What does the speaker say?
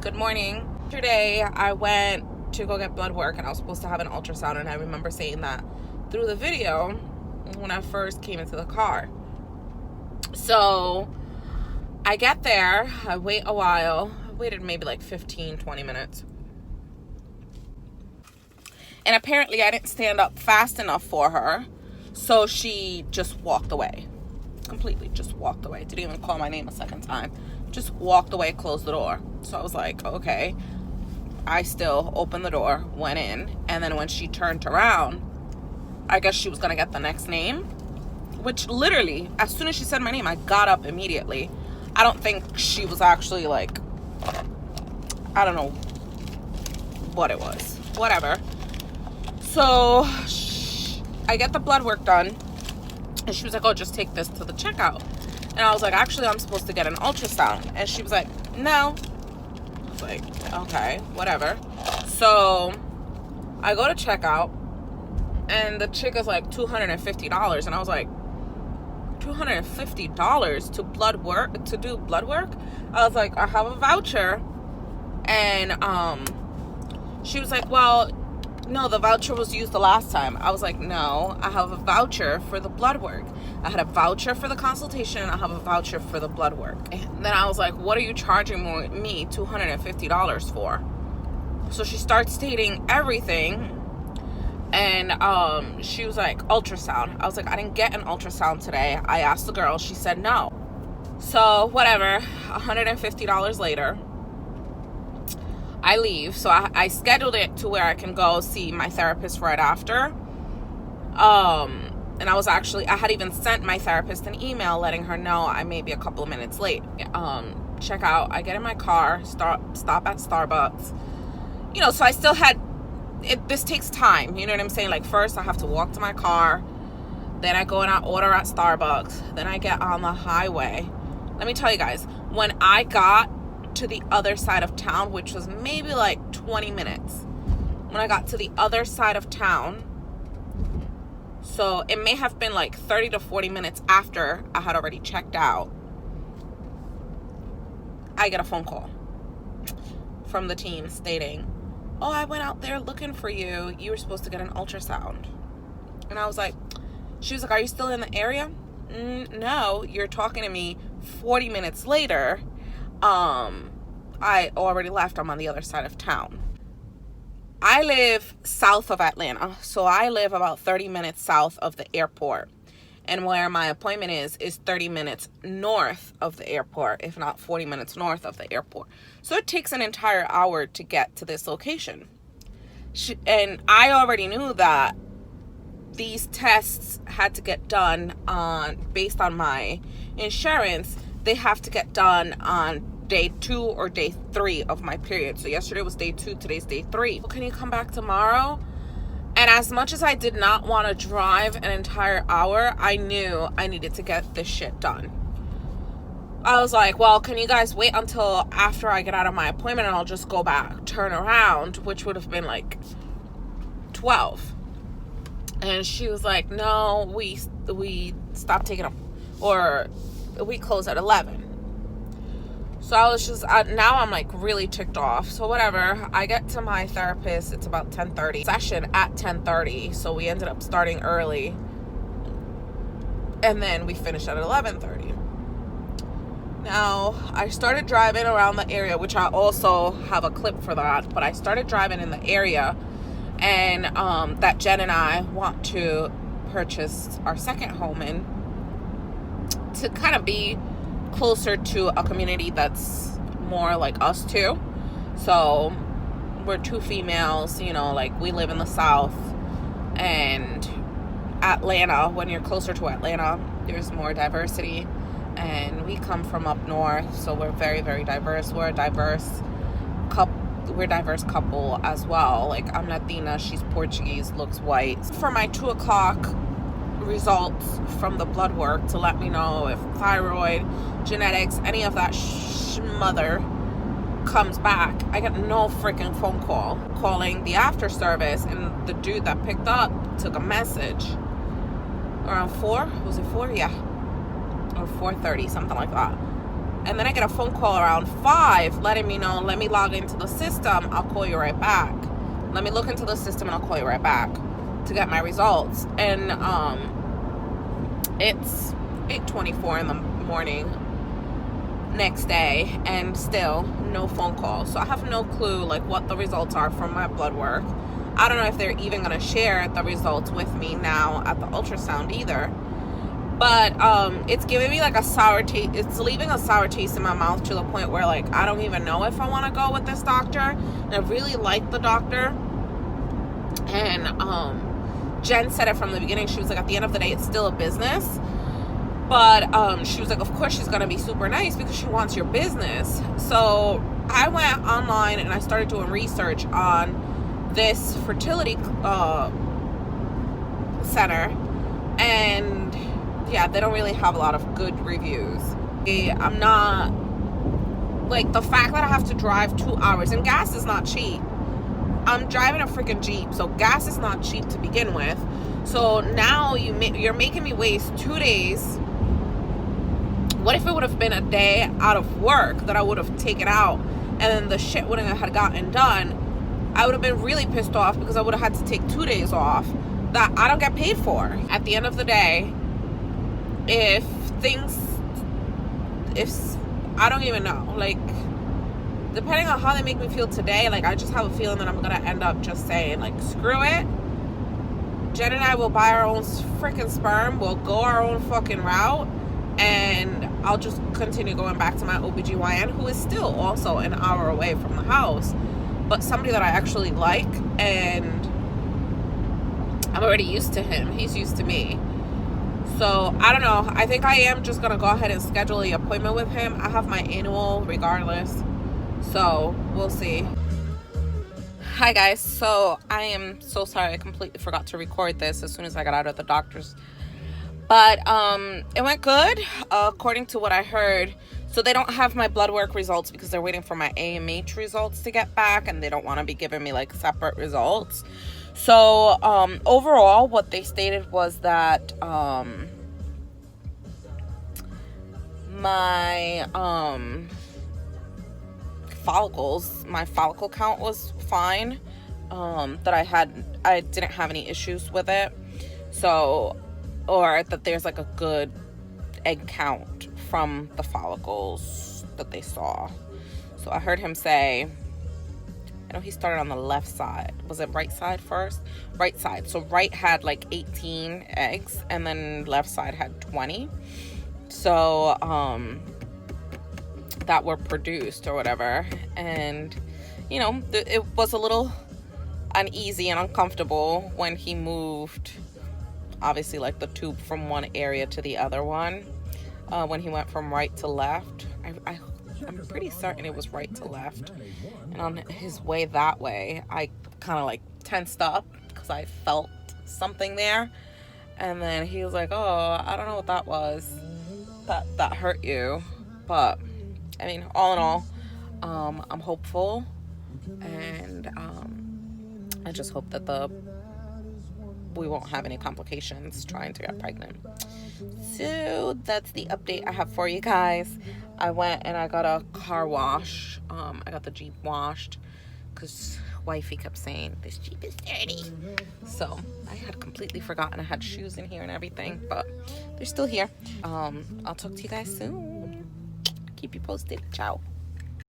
Good morning. Today I went to go get blood work and I was supposed to have an ultrasound, and I remember saying that through the video when I first came into the car. So I get there, I wait a while. I waited maybe like 15-20 minutes. And apparently I didn't stand up fast enough for her, so she just walked away. Completely just walked away. Didn't even call my name a second time. Just walked away, closed the door. So I was like, okay. I still opened the door, went in, and then when she turned around, I guess she was gonna get the next name, which literally, as soon as she said my name, I got up immediately. I don't think she was actually like, I don't know what it was. Whatever. So I get the blood work done, and she was like, oh, just take this to the checkout. And I was like, actually, I'm supposed to get an ultrasound. And she was like, no. I was like, okay, whatever. So I go to checkout, and the chick is like $250. And I was like, $250 to blood work, to do blood work? I was like, I have a voucher. And she was like, well, no, the voucher was used the last time. I was like, no, I have a voucher for the blood work. I had a voucher for the consultation, and I have a voucher for the blood work. And then I was like, what are you charging me $250 for? So she starts stating everything. And she was like, ultrasound. I was like, I didn't get an ultrasound today. I asked the girl. She said no. So whatever, $150 later, I leave. So I scheduled it to where I can go see my therapist right after. And I had even sent my therapist an email letting her know I may be a couple of minutes late. Check out. I get in my car, stop at Starbucks. You know, so I still had, this takes time. You know what I'm saying? Like, first I have to walk to my car. Then I go and I order at Starbucks. Then I get on the highway. Let me tell you guys, when I got to the other side of town, which was maybe like 20 minutes, when I got to the other side of town, so it may have been like 30 to 40 minutes after I had already checked out, I get a phone call from the team stating, oh, I went out there looking for you. You were supposed to get an ultrasound. And I was like, she was like, are you still in the area? No, you're talking to me 40 minutes later. I already left. I'm on the other side of town. I live south of Atlanta, so I live about 30 minutes south of the airport. And where my appointment is 30 minutes north of the airport, if not 40 minutes north of the airport. So it takes an entire hour to get to this location. And I already knew that these tests had to get done based on my insurance. They have to get done on day 2 or day 3 of my period. So yesterday was day 2, today's day 3. Well, can you come back tomorrow? And as much as I did not want to drive an entire hour, I knew I needed to get this shit done. I was like, well, can you guys wait until after I get out of my appointment and I'll just go back, turn around, which would have been like 12. And she was like, no, we stopped taking them, or we close at 11. So I was just, now I'm like really ticked off. So whatever, I get to my therapist, it's about 10:30, session at 10:30. So we ended up starting early. And then we finished at 11:30. Now, I started driving around the area, which I also have a clip for that. But I started driving in the area, and that Jen and I want to purchase our second home in, to kind of be closer to a community that's more like us too. So we're 2 females, you know, like we live in the South, and Atlanta, when you're closer to Atlanta, there's more diversity, and we come from up north, so we're very, very diverse. We're a diverse couple as well. Like, I'm Latina, she's Portuguese, looks white. For my 2 o'clock results from the blood work to let me know if thyroid, genetics, any of that mother comes back, I get no freaking phone call. Calling the after service, and the dude that picked up took a message around 4, was it 4? Yeah, or 4:30, something like that. And then I get a phone call around 5 letting me know, let me log into the system, I'll call you right back. Let me look into the system and I'll call you right back to get my results. And it's 8:24 in the morning next day, and still no phone call. So I have no clue like what the results are from my blood work. I don't know if they're even going to share the results with me now at the ultrasound either. But it's giving me like a sour taste. It's leaving a sour taste in my mouth to the point where like I don't even know if I want to go with this doctor. And I really like the doctor. And Jen said it from the beginning. She was like, at the end of the day, it's still a business. But she was like, of course she's gonna be super nice because she wants your business. So I went online and I started doing research on this fertility center, and yeah, they don't really have a lot of good reviews. I'm not like, the fact that I have to drive 2 hours, and gas is not cheap. I'm driving a freaking Jeep, so gas is not cheap to begin with. So now you're making me waste 2 days. What if it would have been a day out of work that I would have taken out and then the shit wouldn't have gotten done? I would have been really pissed off because I would have had to take 2 days off that I don't get paid for. At the end of the day, if I don't even know, like, depending on how they make me feel today, like, I just have a feeling that I'm gonna end up just saying, like, screw it. Jen and I will buy our own freaking sperm. We'll go our own fucking route. And I'll just continue going back to my OBGYN, who is still also an hour away from the house. But somebody that I actually like. And I'm already used to him. He's used to me. So, I don't know. I think I am just going to go ahead and schedule an appointment with him. I have my annual regardless. So, we'll see. Hi guys, so I am so sorry, I completely forgot to record this as soon as I got out of the doctor's. But it went good, according to what I heard. So they don't have my blood work results because they're waiting for my AMH results to get back, and they don't want to be giving me like separate results. So overall, what they stated was that my my follicle count was fine, that I didn't have any issues with it, so, or that there's like a good egg count from the follicles that they saw. So I heard him say, I know he started on the left side. Was it right side first? Right side. So right had like 18 eggs, and then left side had 20. So that were produced or whatever. And you know, it was a little uneasy and uncomfortable when he moved, obviously, like the tube from one area to the other one, when he went from right to left. I'm pretty certain it was right to left, and on his way that way I kind of like tensed up because I felt something there. And then he was like, oh, I don't know what that was, that hurt you. But I mean, all in all, I'm hopeful, and I just hope that we won't have any complications trying to get pregnant. So that's the update I have for you guys. I went and I got a car wash. I got the Jeep washed because wifey kept saying this Jeep is dirty. So I had completely forgotten I had shoes in here and everything, but they're still here. I'll talk to you guys soon. Keep you posted. Ciao.